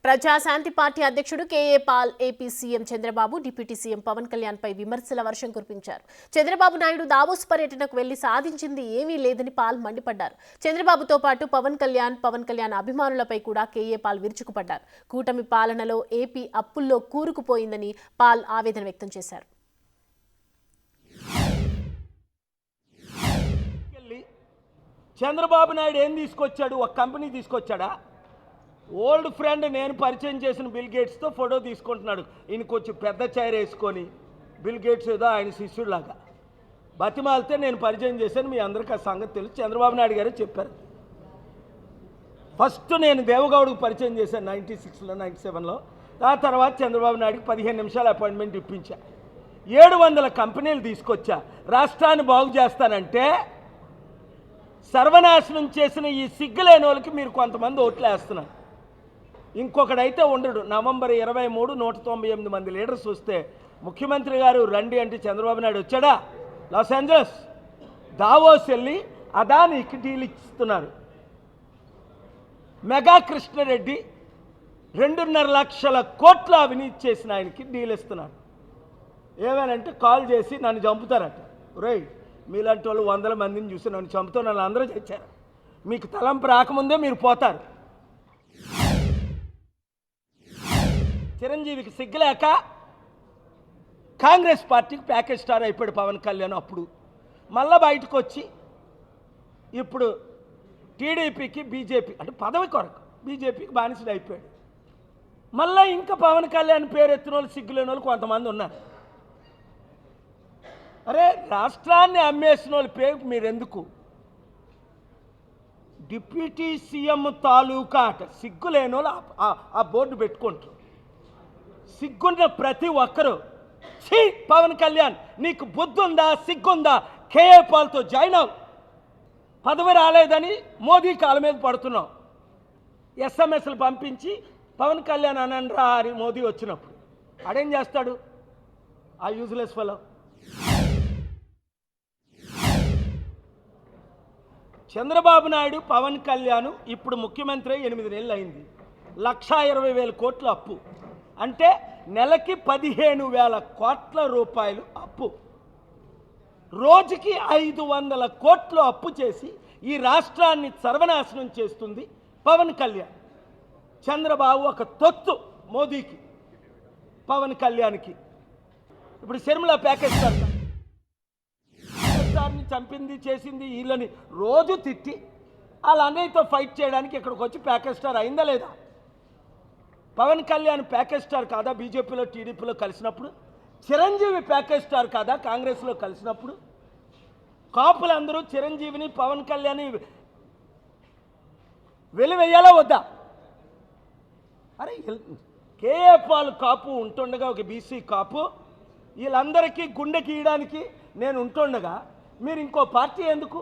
Praja Shanti party అధ్యక్షుడు KA Paul AP CM Chandrababu deputy CM Pawan Kalyan పై విమర్శల వర్షం కురిపించారు. చంద్రబాబు నాయుడు దావోస్ పర్యటనకు వెళ్లి సాధించింది ఏమీ లేదని పాల్ మండిపడ్డారు. చంద్రబాబుతో పాటు పవన్ కళ్యాణ్ అభిమానులపై కూడా కేఏ పాల్ విరుచుకుపడ్డారు. కూటమి పాలనలో ఏపీ అప్పుల్లో కూరుకుపోయిందని పాల్ ఆవేదన వ్యక్తం చేశారు. చంద్రబాబు నాయుడు ఏం తీసుకొచ్చాడు? ఒక కంపెనీ తీసుకొచ్చాడా? ఓల్డ్ ఫ్రెండ్ నేను పరిచయం చేసిన బిల్ గేట్స్తో ఫోటో తీసుకుంటున్నాడు. ఈయన కొంచెం పెద్ద చైర్ వేసుకొని బిల్ గేట్స్ ఏదో ఆయన శిష్యుడిలాగా బతిమాలితే నేను పరిచయం చేశాను. మీ అందరికీ ఆ సంగతి తెలుసు. చంద్రబాబు నాయుడు గారే చెప్పారు. ఫస్ట్ నేను దేవగౌడకు పరిచయం చేశాను 96లో 97లో. ఆ తర్వాత చంద్రబాబు నాయుడుకి 15 నిమిషాల అపాయింట్మెంట్ ఇప్పించా. 700 కంపెనీలు తీసుకొచ్చా. రాష్ట్రాన్ని బాగు చేస్తానంటే సర్వనాశనం చేసిన ఈ సిగ్గులేని వాళ్ళకి మీరు కొంతమంది ఓట్లు వేస్తున్నారు. ఇంకొకడైతే ఉండడు. నవంబర్ 23 198 మంది లీడర్స్ వస్తే ముఖ్యమంత్రి గారు రండి అంటే చంద్రబాబు నాయుడు వచ్చాడా? లాస్ ఏంజలస్ దావోస్ వెళ్ళి అదానికి డీల్ ఇస్తున్నారు. మెగా కృష్ణారెడ్డి 2.5 లక్షల కోట్ల అవినీతి చేసిన ఆయనకి డీల్ ఇస్తున్నారు. ఏమేనంటే కాల్ చేసి నన్ను చంపుతారట. రైట్, మీలాంటి వాళ్ళు 100 మందిని చూసి నన్ను చంపుతూ నన్ను అందరూ తెచ్చారు. మీకు తలంపు రాకముందే మీరు పోతారు. చిరంజీవికి సిగ్గులేక కాంగ్రెస్ పార్టీకి ప్యాకేజ్ స్టార్ అయిపోయాడు పవన్ కళ్యాణ్. అప్పుడు మళ్ళీ బయటకు వచ్చి ఇప్పుడు టీడీపీకి బీజేపీ అంటే పదవి కొరకు బీజేపీకి బానిసడు అయిపోయాడు. మళ్ళీ ఇంకా పవన్ కళ్యాణ్ పేరు ఎత్తిన వాళ్ళు సిగ్గులేని వాళ్ళు కొంతమంది ఉన్నారు. అరే, రాష్ట్రాన్ని అమ్మేసిన వాళ్ళ పేరు మీరెందుకు? డిప్యూటీ సీఎం తాలూకా అట సిగ్గులేని వాళ్ళు ఆ బోర్డు పెట్టుకుంటారు. సిగ్గున్న ప్రతి ఒక్కరూ ఛీ పవన్ కళ్యాణ్ నీకు బుద్ధి ఉందా, సిగ్గుందా, కేఏ పాల్తో జాయిన్ అవు. పదవి రాలేదని మోదీ కాళ్ళ మీద పడుతున్నావు. ఎస్ఎంఎస్లు పంపించి పవన్ కళ్యాణ్ అనండ్రా అని మోదీ వచ్చినప్పుడు అడేం చేస్తాడు ఆ యూజ్లెస్ ఫెలో? చంద్రబాబు నాయుడు పవన్ కళ్యాణ్ ఇప్పుడు ముఖ్యమంత్రి 8 నెలలు అయింది. 1,20,000 కోట్ల అప్పు అంటే నెలకి 15,000 కోట్ల రూపాయలు అప్పు. రోజుకి 500 కోట్లు అప్పు చేసి ఈ రాష్ట్రాన్ని సర్వనాశనం చేస్తుంది పవన్ కళ్యాణ్. చంద్రబాబు ఒక తొత్తు మోదీకి, పవన్ కళ్యాణ్కి. ఇప్పుడు శర్మిల ప్యాకేజ్ సార్ని చంపింది చేసింది వీళ్ళని రోజు తిట్టి వాళ్ళ అన్నయ్యతో ఫైట్ చేయడానికి ఇక్కడికి వచ్చి ప్యాకేజ్ స్టార్ అయిందా లేదా? పవన్ కళ్యాణ్ ప్యాకేజ్ స్టార్ కాదా బీజేపీలో టీడీపీలో కలిసినప్పుడు? చిరంజీవి ప్యాకేజ్ స్టార్ కాదా కాంగ్రెస్లో కలిసినప్పుడు? కాపులందరూ చిరంజీవిని పవన్ కళ్యాణ్ వెలివేయాలా వద్దా? అరే, కేఏ పాల్ కాపు ఉంటుండగా ఒక బీసీ కాపు వీళ్ళందరికీ గుండె గీయడానికి నేను ఉంటుండగా మీరు ఇంకో పార్టీ ఎందుకు?